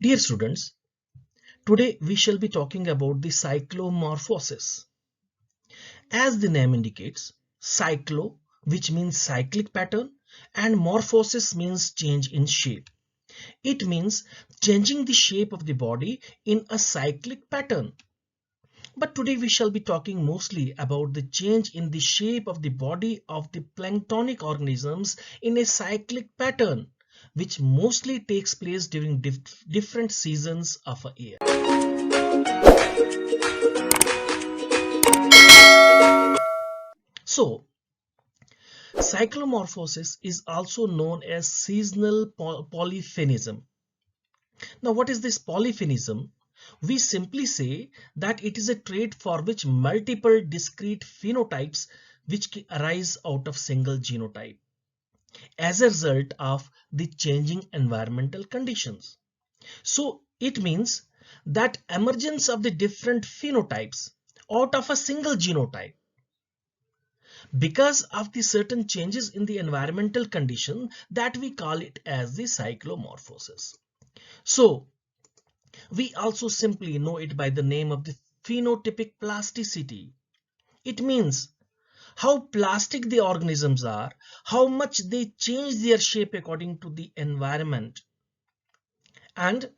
Dear students, today we shall be talking about the cyclomorphosis. As the name indicates, cyclo, which means cyclic pattern, and morphosis means change in shape. It means changing the shape of the body in a cyclic pattern. But today we shall be talking mostly about the change in the shape of the body of the planktonic organisms in a cyclic pattern, which mostly takes place during different seasons of a year. So, cyclomorphosis is also known as seasonal polyphenism. Now, what is this polyphenism? We simply say that it is a trait for which multiple discrete phenotypes which arise out of single genotype as a result of the changing environmental conditions. So it means that emergence of the different phenotypes out of a single genotype because of the certain changes in the environmental condition that we call it as the cyclomorphosis. So we also simply know it by the name of the phenotypic plasticity. It means how plastic the organisms are, how much they change their shape according to the environment. And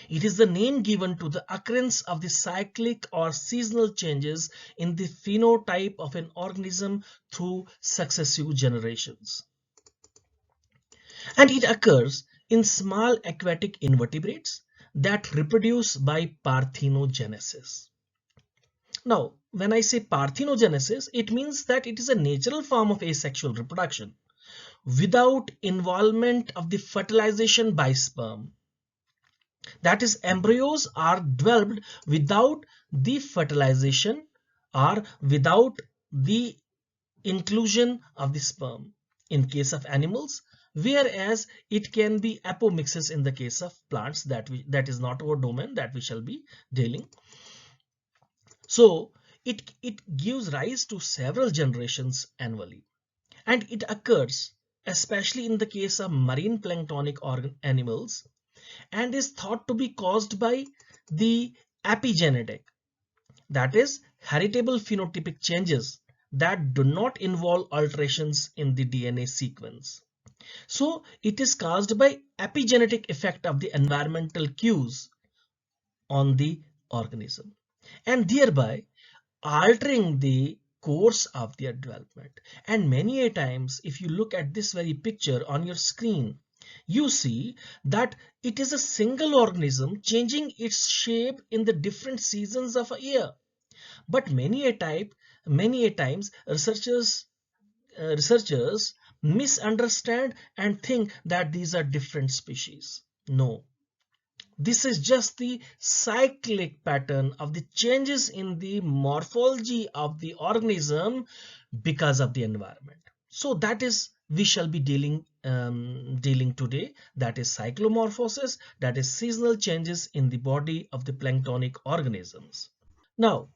it is the name given to the occurrence of the cyclic or seasonal changes in the phenotype of an organism through successive generations. And it occurs in small aquatic invertebrates that reproduce by parthenogenesis. Now, when I say parthenogenesis, it means that it is a natural form of asexual reproduction without involvement of the fertilization by sperm. That is, embryos are developed without the fertilization or without the inclusion of the sperm in case of animals, whereas it can be apomixis in the case of plants. That is not our domain that we shall be dealing. So it gives rise to several generations annually, and it occurs especially in the case of marine planktonic animals and is thought to be caused by the epigenetic, that is heritable phenotypic changes that do not involve alterations in the DNA sequence. So it is caused by epigenetic effect of the environmental cues on the organism and thereby altering the course of their development. And many a times, if you look at this very picture on your screen, you see that it is a single organism changing its shape in the different seasons of a year. But many a times researchers misunderstand and think that these are different species. No, this is just the cyclic pattern of the changes in the morphology of the organism because of the environment. So that is we shall be dealing today, that is cyclomorphosis, that is seasonal changes in the body of the planktonic organisms. Now,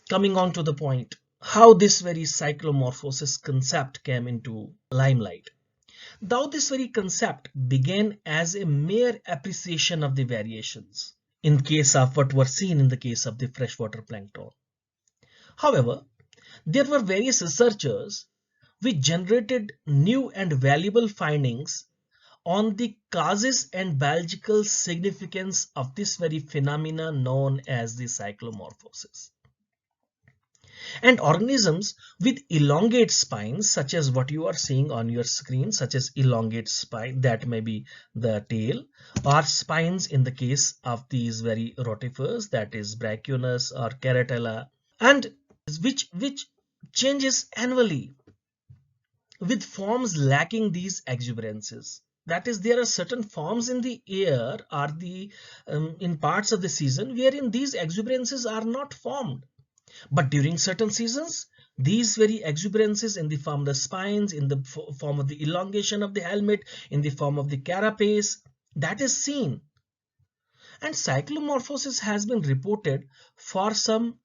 coming on to the point, how this very cyclomorphosis concept came into limelight. Though this very concept began as a mere appreciation of the variations in case of what were seen in the case of the freshwater plankton. However, there were various researchers which generated new and valuable findings on the causes and biological significance of this very phenomena known as the cyclomorphosis. And organisms with elongate spines, such as what you are seeing on your screen, such as elongate spine, that may be the tail, or spines in the case of these very rotifers, that is brachionus or caratella, and which changes annually with forms lacking these exuberances. That is, there are certain forms in the air or the in parts of the season wherein these exuberances are not formed. But during certain seasons, these very exuberances in the form of the spines, in the form of the elongation of the helmet, in the form of the carapace, that is seen. And cyclomorphosis has been reported for some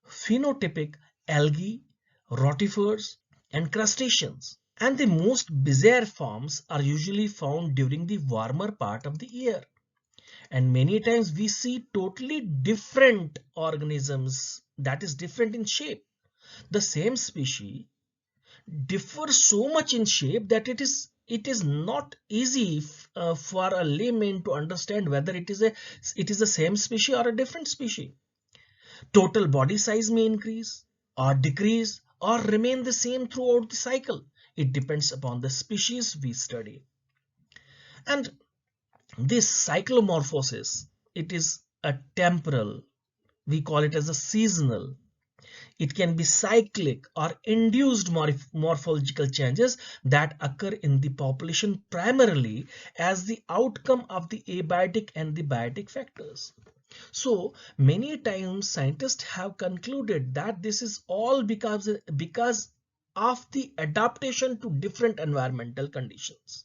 phenotypic algae, rotifers, and crustaceans. And the most bizarre forms are usually found during the warmer part of the year. And many times we see totally different organisms that is different in shape. The same species differs so much in shape that it is not easy for a layman to understand whether it is the same species or a different species. Total body size may increase or decrease or remain the same throughout the cycle. It depends upon the species we study. And this cyclomorphosis, it is a temporal, we call it as a seasonal. It can be cyclic or induced morphological changes that occur in the population primarily as the outcome of the abiotic and the biotic factors. So many times scientists have concluded that this is all because of the adaptation to different environmental conditions,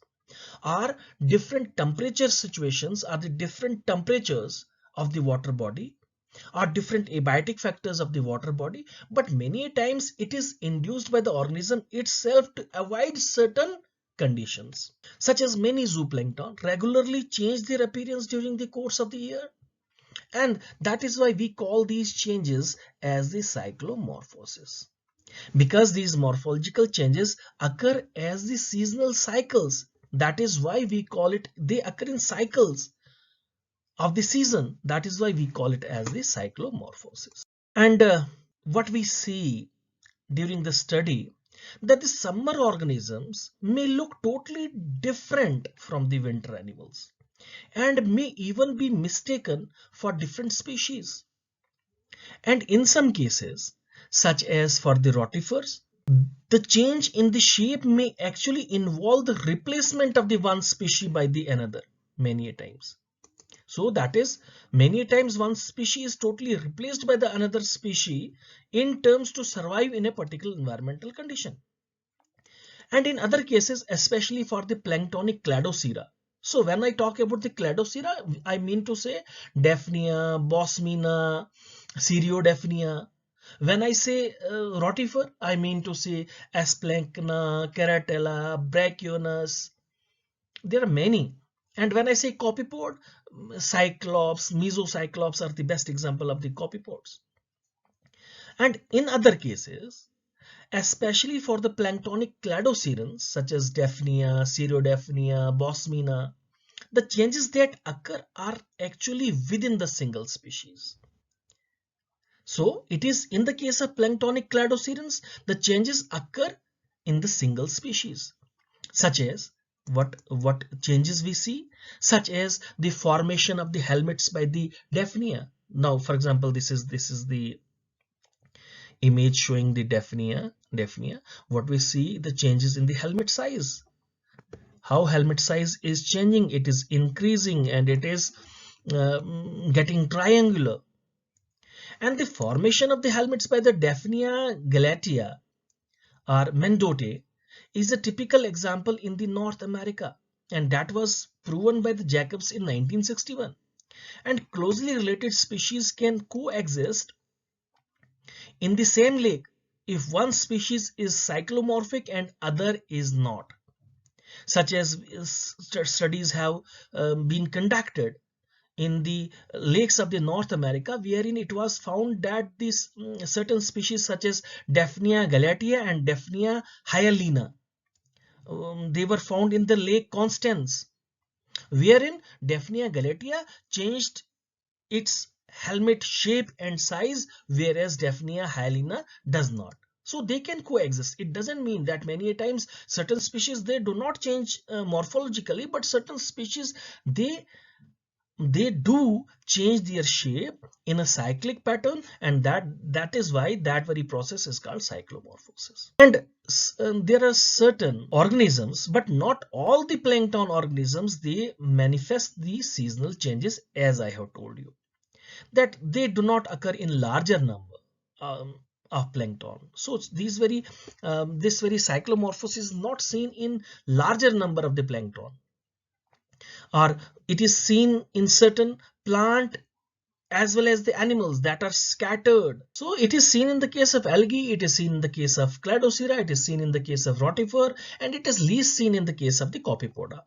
or different temperature situations, or the different temperatures of the water body, or different abiotic factors of the water body. But many times it is induced by the organism itself to avoid certain conditions, such as many zooplankton regularly change their appearance during the course of the year, and that is why we call these changes as the cyclomorphosis, because these morphological changes occur as the seasonal cycles. That is why we call it, they occur in cycles of the season. That is why we call it as the cyclomorphosis. And what we see during the study, that the summer organisms may look totally different from the winter animals and may even be mistaken for different species. And in some cases, such as for the rotifers, the change in the shape may actually involve the replacement of the one species by the another many times. So that is, many times one species is totally replaced by the another species in terms to survive in a particular environmental condition. And in other cases, especially for the planktonic cladocera. So when I talk about the cladocera, I mean to say Daphnia, Bosmina, Cereodaphnia. When I say rotifer, I mean to say Asplankna, Keratella, Brachionus. There are many. And when I say copypod, Cyclops, Mesocyclops are the best example of the copypods. And in other cases, especially for the planktonic cladocerans such as Daphnia, Cereodaphnia, Bosmina, the changes that occur are actually within the single species. So it is in the case of planktonic cladocerans, the changes occur in the single species, such as what changes we see, such as the formation of the helmets by the Daphnia. Now, for example, this is the image showing the Daphnia. What we see, the changes in the helmet size. How helmet size is changing? It is increasing and it is getting triangular. And the formation of the helmets by the Daphnia galatea or Mendote is a typical example in the North America, and that was proven by the Jacobs in 1961. And closely related species can coexist in the same lake if one species is cyclomorphic and other is not, such as studies have been conducted in the lakes of the North America, wherein it was found that these certain species such as Daphnia galatea and Daphnia hyalina, they were found in the Lake Constance, wherein Daphnia galatea changed its helmet shape and size, whereas Daphnia hyalina does not. So they can coexist. It doesn't mean that many times certain species, they do not change morphologically, but certain species, they do change their shape in a cyclic pattern, and that is why that very process is called cyclomorphosis. And there are certain organisms, but not all the plankton organisms, they manifest these seasonal changes, as I have told you, that they do not occur in larger number of plankton. So this very cyclomorphosis is not seen in larger number of the plankton, or it is seen in certain plant as well as the animals that are scattered. So it is seen in the case of algae, it is seen in the case of cladocera, it is seen in the case of rotifer, and it is least seen in the case of the copypoda.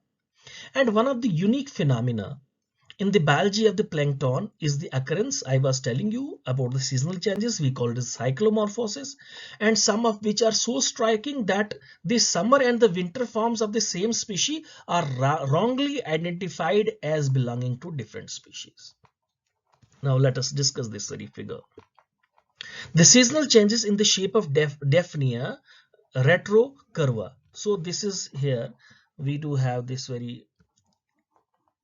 And one of the unique phenomena In the biology of the plankton is the occurrence I was telling you about the seasonal changes. We call it cyclomorphosis, and some of which are so striking that the summer and the winter forms of the same species are wrongly identified as belonging to different species. Now let us discuss this very figure. The seasonal changes in the shape of Daphnia retrocurva. So this is here. We do have this very,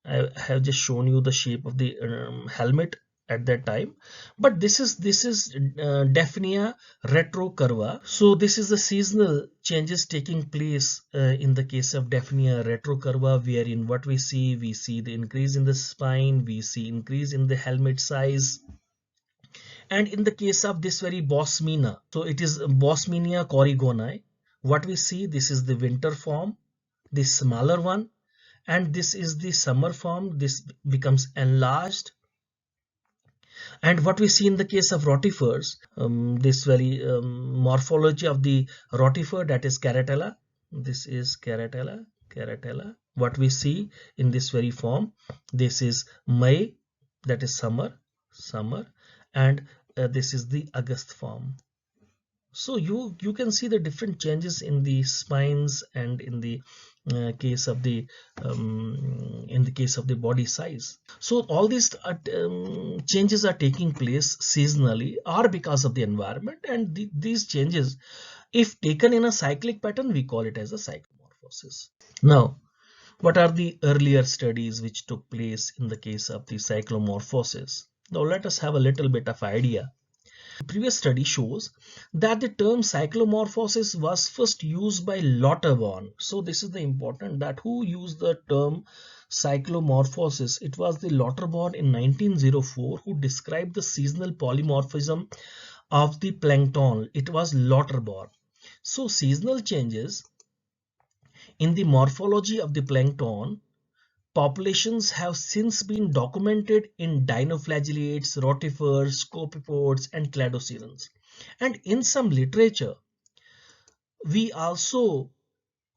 I have just shown you the shape of the helmet at that time, but this is Daphnia retrocurva. So this is the seasonal changes taking place in the case of Daphnia retrocurva, wherein what we see the increase in the spine, we see increase in the helmet size. And in the case of this very Bosmina, so it is Bosminia corrigoni, what we see, this is the winter form, the smaller one, and this is the summer form. This becomes enlarged. And what we see in the case of rotifers, this very morphology of the rotifer, that is Caratella. This is Caratella. What we see in this very form, this is May, that is summer, and this is the August form. So you can see the different changes in the spines and in the case of the body size. So all these changes are taking place seasonally or because of the environment, and these changes, if taken in a cyclic pattern, we call it as a cyclomorphosis. Now, what are the earlier studies which took place in the case of the cyclomorphosis? Now let us have a little bit of idea. The previous study shows that the term cyclomorphosis was first used by Lauterbahn. So this is the important, that who used the term cyclomorphosis. It was the Lauterbahn in 1904 who described the seasonal polymorphism of the plankton. It was Lauterbahn. So seasonal changes in the morphology of the plankton populations have since been documented in dinoflagellates, rotifers, copypods, and cladocerans. And in some literature, we also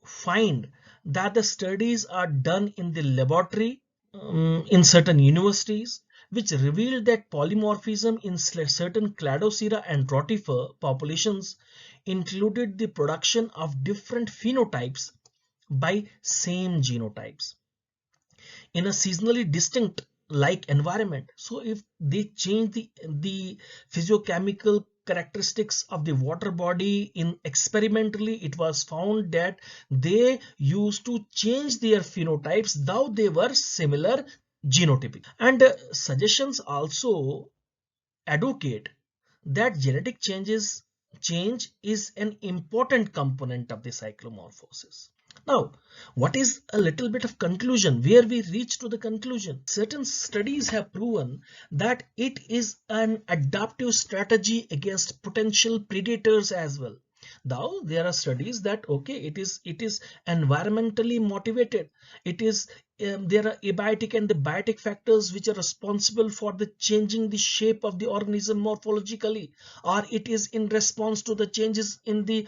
find that the studies are done in the laboratory in certain universities, which revealed that polymorphism in certain cladocera and rotifer populations included the production of different phenotypes by same genotypes in a seasonally distinct like environment. So if they change the physiochemical characteristics of the water body in experimentally, it was found that they used to change their phenotypes though they were similar genotypic. And suggestions also advocate that genetic change is an important component of the cyclomorphosis. Now, what is a little bit of conclusion, where we reach to the conclusion? Certain studies have proven that it is an adaptive strategy against potential predators as well. Though there are studies that okay, it is environmentally motivated. It is there are abiotic and the biotic factors which are responsible for the changing the shape of the organism morphologically, or it is in response to the changes in the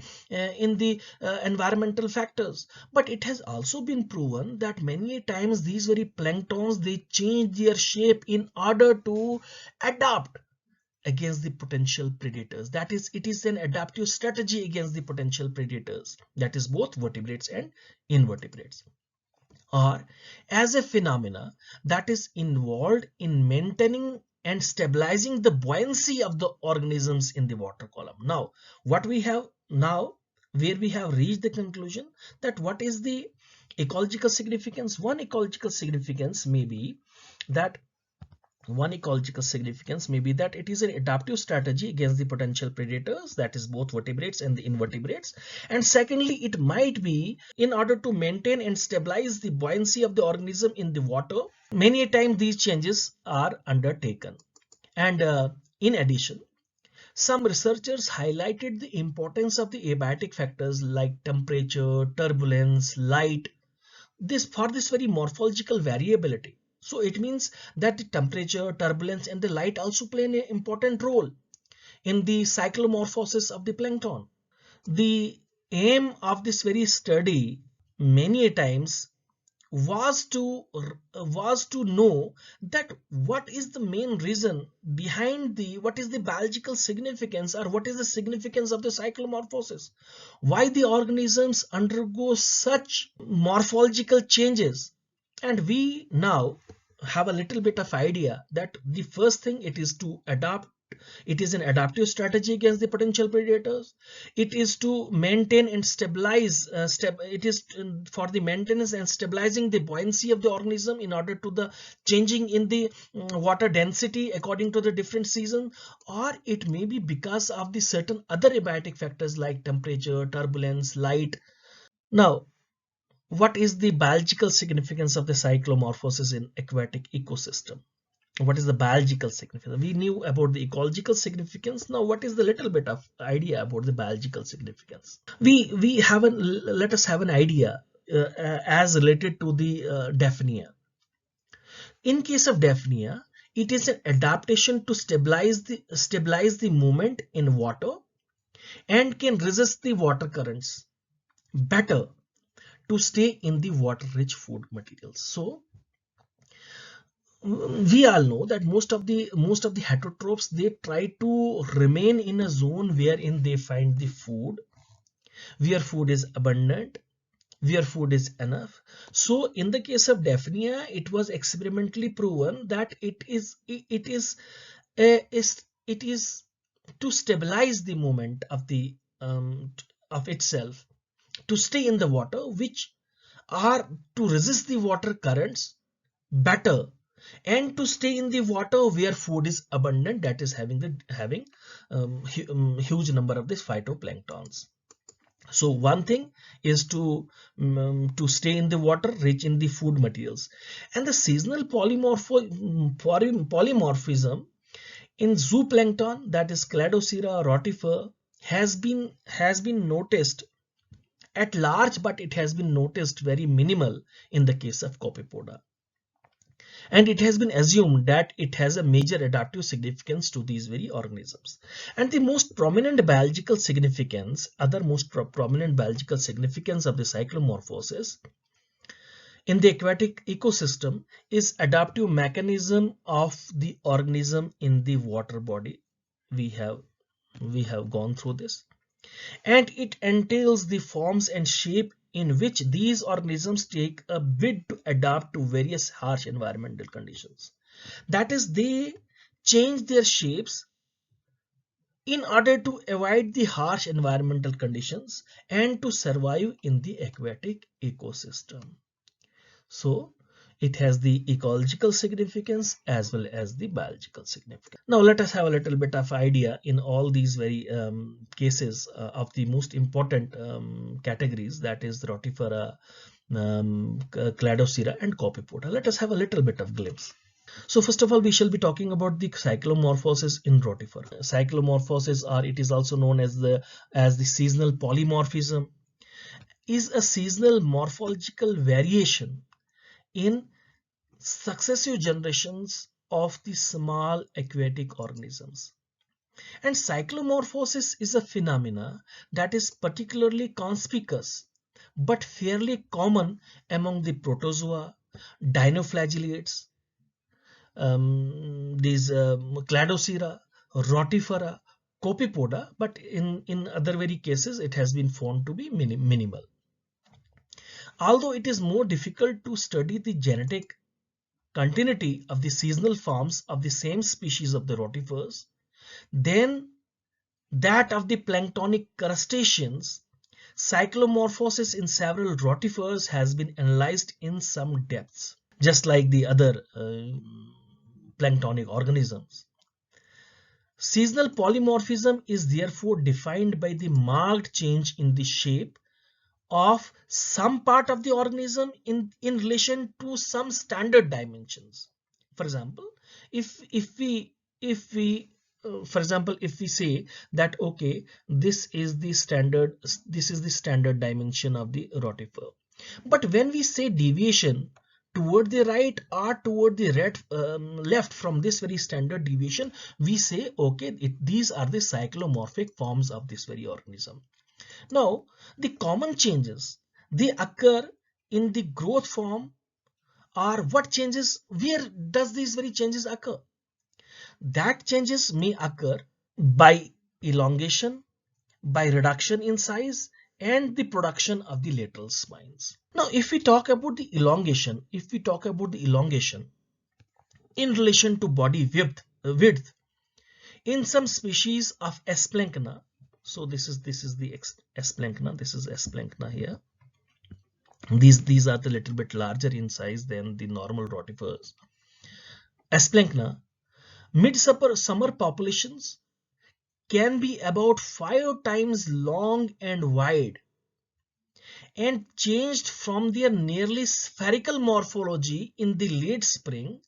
environmental factors. But it has also been proven that many times these very planktons, they change their shape in order to adapt against the potential predators. That is, it is an adaptive strategy against the potential predators, that is both vertebrates and invertebrates, or as a phenomena that is involved in maintaining and stabilizing the buoyancy of the organisms in the water column. Now, what we have now, where we have reached the conclusion that what is the ecological significance? One ecological significance may be that it is an adaptive strategy against the potential predators, that is both vertebrates and the invertebrates. And secondly, it might be in order to maintain and stabilize the buoyancy of the organism in the water. Many a time these changes are undertaken. And in addition, some researchers highlighted the importance of the abiotic factors like temperature, turbulence, light, for this very morphological variability. So it means that the temperature, turbulence, and the light also play an important role in the cyclomorphosis of the plankton. The aim of this very study many a times was to know that what is the main reason behind what is the biological significance, or what is the significance of the cyclomorphosis, why the organisms undergo such morphological changes. And we now have a little bit of idea that the first thing, it is to adapt. It is an adaptive strategy against the potential predators. It is to maintain and stabilize. It is for the maintenance and stabilizing the buoyancy of the organism in order to the changing in the water density according to the different season, or it may be because of the certain other abiotic factors like temperature, turbulence, light. Now, what is the biological significance of the cyclomorphosis in aquatic ecosystem? What is the biological significance? We knew about the ecological significance. Now what is the little bit of idea about the biological significance? We have let us have an idea as related to the Daphnia. In case of Daphnia, it is an adaptation to stabilize the movement in water and can resist the water currents better to stay in the water rich food materials. So we all know that most of the heterotrophs, they try to remain in a zone wherein they find the food, where food is abundant, where food is enough. So in the case of Daphnia, it was experimentally proven that it is to stabilize the movement of the of itself, to stay in the water, which are to resist the water currents better, and to stay in the water where food is abundant, that is having huge number of these phytoplanktons. So one thing is to stay in the water rich in the food materials. And the seasonal polymorphism in zooplankton, that is Cladocera, rotifer, has been noticed at large, but it has been noticed very minimal in the case of Copypoda. And it has been assumed that it has a major adaptive significance to these very organisms. And the most prominent biological significance, prominent biological significance of the cyclomorphosis in the aquatic ecosystem is adaptive mechanism of the organism in the water body. We have gone through this, and it entails the forms and shape in which these organisms take a bid to adapt to various harsh environmental conditions. That is, they change their shapes in order to avoid the harsh environmental conditions and to survive in the aquatic ecosystem. So it has the ecological significance as well as the biological significance. Now let us have a little bit of idea in all these very cases of the most important categories, that is Rotifera, Cladocera and Copypoda. Let us have a little bit of glimpse. So first of all, we shall be talking about the cyclomorphosis in rotifer. Cyclomorphosis, or it is also known as the seasonal polymorphism, is a seasonal morphological variation in successive generations of the small aquatic organisms. And cyclomorphosis is a phenomena that is particularly conspicuous but fairly common among the protozoa, dinoflagellates, these Cladocera, rotifera, Copypoda, but in other very cases it has been found to be minimal. Although it is more difficult to study the genetic continuity of the seasonal forms of the same species of the rotifers than that of the planktonic crustaceans, cyclomorphosis in several rotifers has been analyzed in some depths, just like the other planktonic organisms. Seasonal polymorphism is therefore defined by the marked change in the shape of some part of the organism in relation to some standard dimensions. For example, if we say that okay, this is the standard dimension of the rotifer, but when we say deviation toward the right or toward the left from this very standard deviation, we say okay, these are the cyclomorphic forms of this very organism. Now, the common changes, they occur in the growth form or what changes, where does these very changes occur? That changes may occur by elongation, by reduction in size, and the production of the lateral spines. Now, if we talk about the elongation, in relation to body width in some species of Splanchna, so this is the Splanchna, this is Splanchna here. These are the little bit larger in size than the normal rotifers. Splanchna, mid-summer populations can be about 5 times long and wide, and changed from their nearly spherical morphology in the late spring.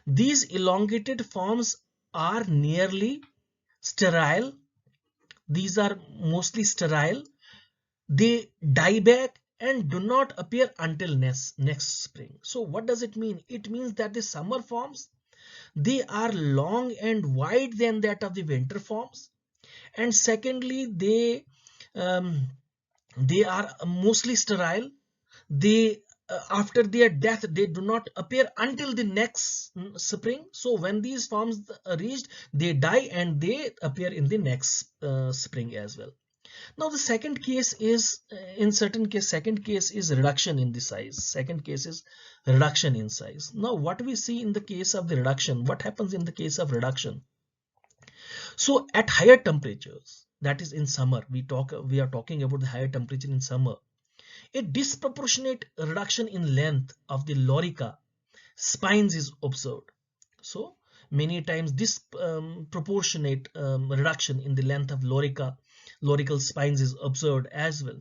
These elongated forms are nearly sterile. These are mostly sterile. They die back and do not appear until next spring. So what does it mean? It means that the summer forms, they are long and wide than that of the winter forms. And secondly, they are mostly sterile. They after their death, they do not appear until the next spring. So when these forms reached, they die and they appear in the next spring as well. Now the second case is second case is reduction in the size. Second case is reduction in size. Now what we see in the case of the reduction, what happens in the case of reduction? So at higher temperatures, that is in summer, we are talking about the higher temperature in summer, a disproportionate reduction in length of the lorica spines is observed. So many times disproportionate reduction in the length of lorical spines is observed as well.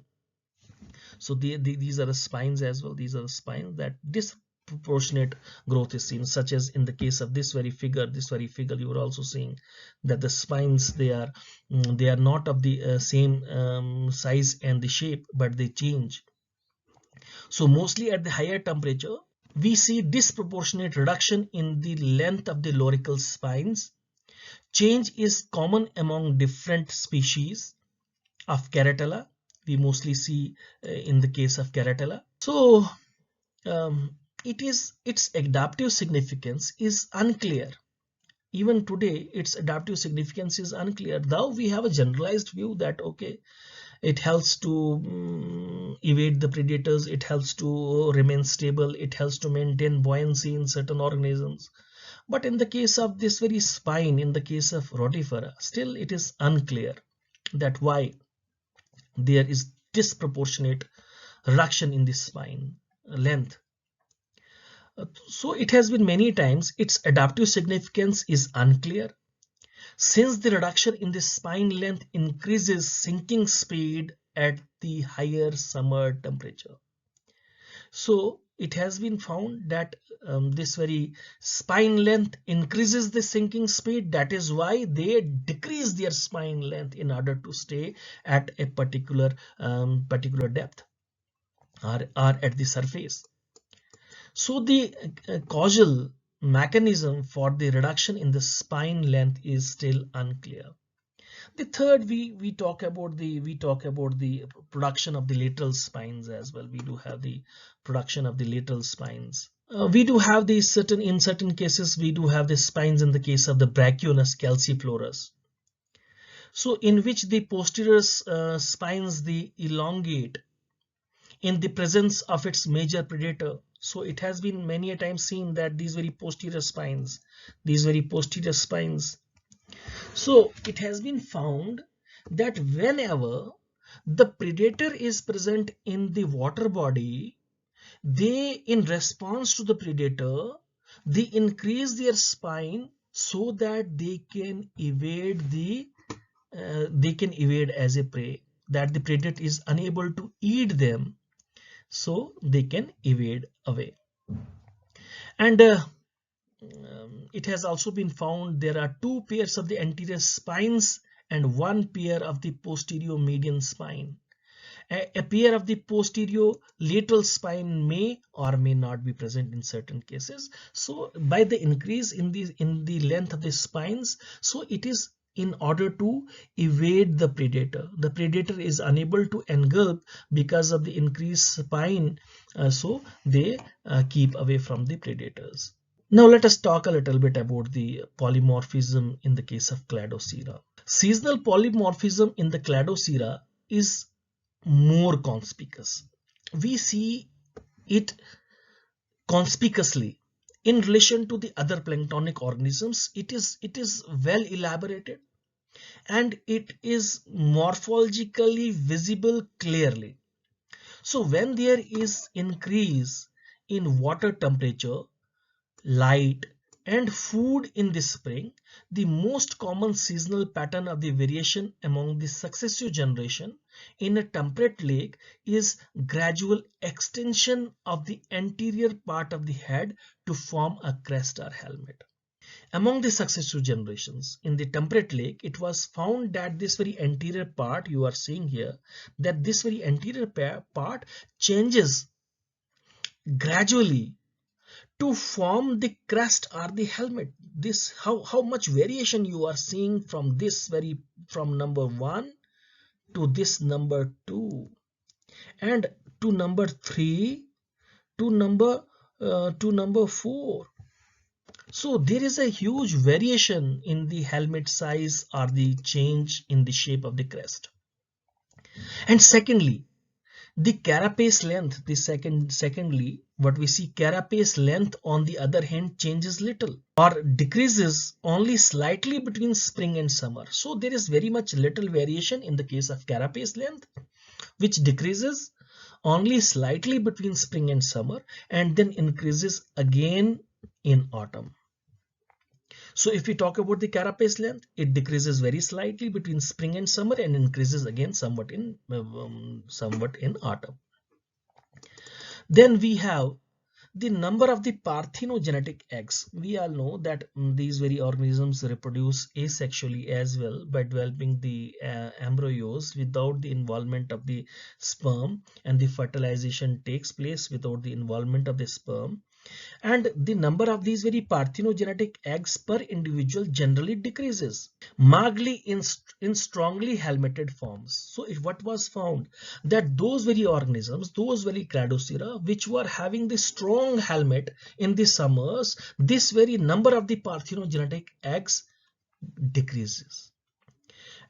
So these are the spines as well. These are the spines that disproportionate growth is seen, such as in the case of this very figure. You are also seeing that the spines, they are not of the same size and the shape, but they change. So mostly at the higher temperature, we see disproportionate reduction in the length of the lorical spines. Change is common among different species of Caratella. We mostly see in the case of Caratella. So its adaptive significance is unclear. Even today, its adaptive significance is unclear. Though we have a generalized view that okay, it helps to evade the predators, it helps to remain stable, it helps to maintain buoyancy in certain organisms. But in the case of this very spine, in the case of rotifera, still it is unclear that why there is disproportionate reduction in the spine length. So it has been many times, its adaptive significance is unclear. Since the reduction in the spine length increases sinking speed at the higher summer temperature. So it has been found that this very spine length increases the sinking speed. That is why they decrease their spine length in order to stay at a particular depth or at the surface. So the causal mechanism for the reduction in the spine length is still unclear. The third, we talk about the production of the lateral spines as well. We do have the production of the lateral spines. We do have in certain cases we do have the spines in the case of the Brachionus calciflorus. So in which the posterior spines they elongate in the presence of its major predator. So it has been many a time seen that these very posterior spines, so it has been found that whenever the predator is present in the water body, they, in response to the predator, they increase their spine so that they can evade as a prey, that the predator is unable to eat them, so they can evade away. And it has also been found there are 2 pairs of the anterior spines and 1 pair of the posterior median spine. A pair of the posterior lateral spine may or may not be present in certain cases. So by the increase in the length of the spines, so it is in order to evade the predator. The predator is unable to engulf because of the increased spine, so they keep away from the predators. Now let us talk a little bit about the polymorphism in the case of Cladocera. Seasonal polymorphism in the Cladocera is more conspicuous. We see it conspicuously in relation to the other planktonic organisms. It is well elaborated and it is morphologically visible clearly. So when there is increase in water temperature, light and food in the spring, the most common seasonal pattern of the variation among the successive generation in a temperate lake is gradual extension of the anterior part of the head to form a crest or helmet. Among the successive generations in the temperate lake, it was found that this very anterior part you are seeing here, that this very anterior part changes gradually to form the crest or the helmet. This how much variation you are seeing from this from number 1 to this number 2 and to number 3 to number 4. So there is a huge variation in the helmet size or the change in the shape of the crest. And secondly, the carapace length, secondly, what we see, carapace length on the other hand changes little or decreases only slightly between spring and summer. So there is very much little variation in the case of carapace length, which decreases only slightly between spring and summer and then increases again in autumn. So if we talk about the carapace length, it decreases very slightly between spring and summer and increases again somewhat in autumn. Then we have the number of the parthenogenetic eggs. We all know that these very organisms reproduce asexually as well by developing the embryos without the involvement of the sperm, and the fertilization takes place without the involvement of the sperm. And the number of these very parthenogenetic eggs per individual generally decreases markedly in strongly helmeted forms. So what was found, that those very organisms, those very Cladocera, which were having the strong helmet in the summers, this very number of the parthenogenetic eggs decreases,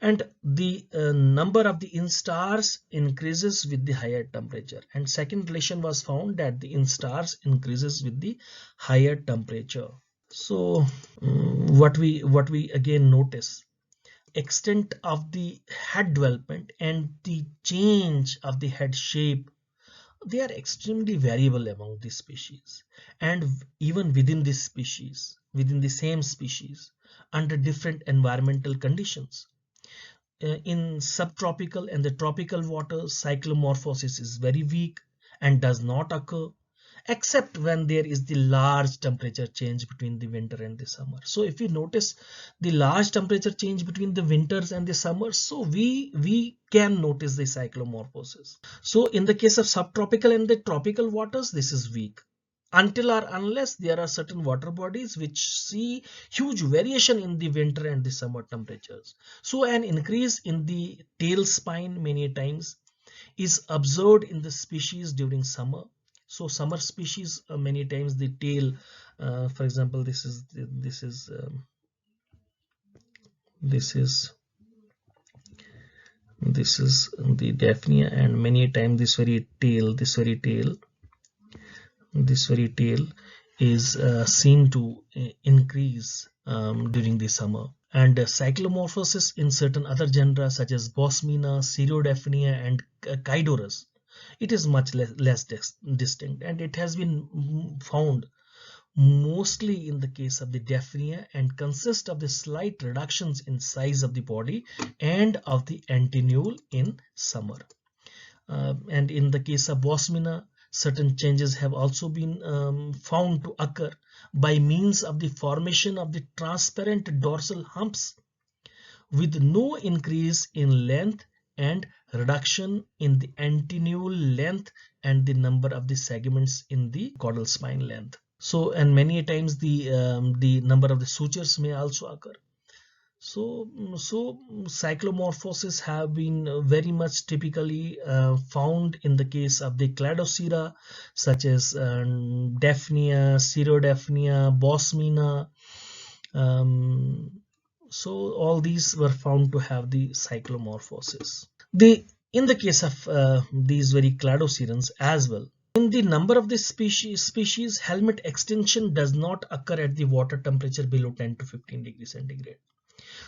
and the number of the instars increases with the higher temperature. And second relation was found, that the instars increases with the higher temperature. So what we again notice, extent of the head development and the change of the head shape, they are extremely variable among these species, and even within this species, within the same species, under different environmental conditions. In subtropical and the tropical waters, cyclomorphosis is very weak and does not occur except when there is the large temperature change between the winter and the summer. So if you notice the large temperature change between the winters and the summers, so we can notice the cyclomorphosis. So in the case of subtropical and the tropical waters, this is weak until or unless there are certain water bodies which see huge variation in the winter and the summer temperatures. So an increase in the tail spine many times is observed in the species during summer. So summer species, many times the tail, for example, this is the Daphnia, and many times this very tail is seen to increase during the summer. And cyclomorphosis in certain other genera such as Bosmina, Cereodaphnia and Chidorus, it is much less distinct, and it has been found mostly in the case of the Daphnia and consists of the slight reductions in size of the body and of the antennule in summer. And in the case of Bosmina, certain changes have also been found to occur by means of the formation of the transparent dorsal humps with no increase in length and reduction in the antennule length and the number of the segments in the caudal spine length. So, and many times the number of the sutures may also occur. So cyclomorphosis have been very much typically found in the case of the Cladocera, such as Daphnia, Cerodaphnia, Bosmina. So all these were found to have the cyclomorphosis. In the case of these very cladocerans as well, in the number of the species, helmet extension does not occur at the water temperature below 10 to 15 degrees centigrade.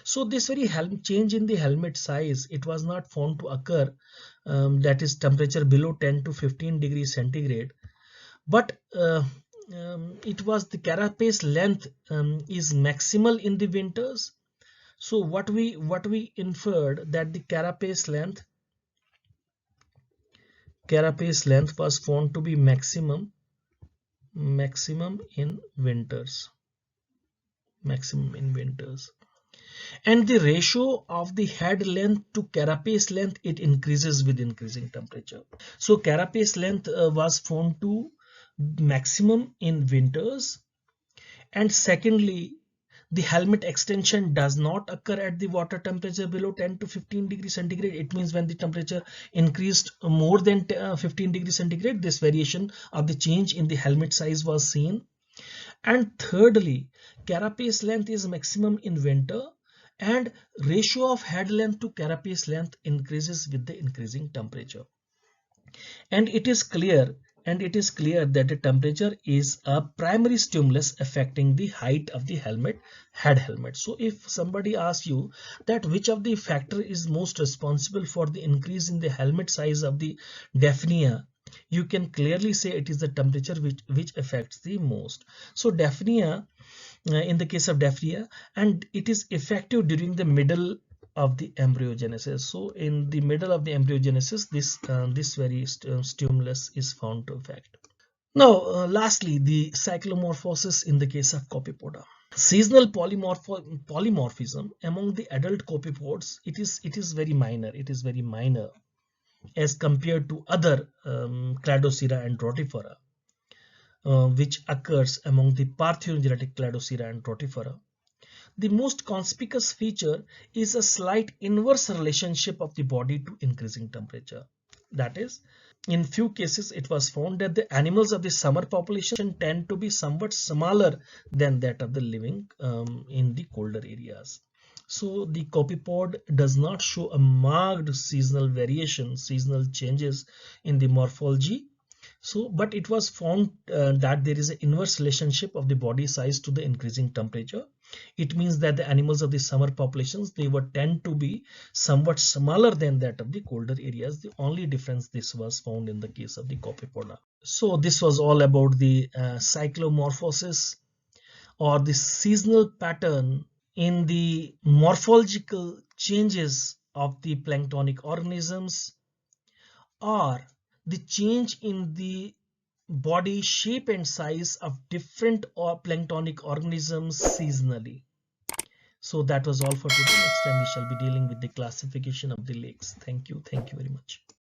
So this very change in the helmet size, it was not found to occur, that is temperature below 10 to 15 degrees centigrade, but it was the carapace length is maximal in the winters. So what we inferred that the carapace length was found to be maximum in winters, and the ratio of the head length to carapace length, it increases with increasing temperature. So carapace length was found to maximum in winters, and secondly, the helmet extension does not occur at the water temperature below 10 to 15 degrees centigrade. It means when the temperature increased more than 15 degrees centigrade, this variation of the change in the helmet size was seen. And thirdly, carapace length is maximum in winter, and ratio of head length to carapace length increases with the increasing temperature. And it is clear that the temperature is a primary stimulus affecting the height of the head helmet. So if somebody asks you that which of the factor is most responsible for the increase in the helmet size of the Daphnia, you can clearly say it is the temperature which affects the most. So Daphnia, in the case of Daphnia, and it is effective during the middle of the embryogenesis. So in the middle of the embryogenesis, this very stimulus is found to affect. Now lastly, the cyclomorphosis in the case of Copypoda. Seasonal polymorphism among the adult copypods, it is very minor as compared to other Cladocera and Rotifera, which occurs among the parthenogenetic Cladocera and Rotifera. The most conspicuous feature is a slight inverse relationship of the body to increasing temperature. That is, in few cases it was found that the animals of the summer population tend to be somewhat smaller than that of the living in the colder areas. So the copypod does not show a marked seasonal changes in the morphology. So, but it was found that there is an inverse relationship of the body size to the increasing temperature. It means that the animals of the summer populations, they would tend to be somewhat smaller than that of the colder areas. The only difference this was found in the case of the Copypoda. So this was all about the cyclomorphosis, or the seasonal pattern in the morphological changes of the planktonic organisms, or the change in the body shape and size of different or planktonic organisms seasonally. So that was all for today. Next time we shall be dealing with the classification of the lakes. Thank you very much.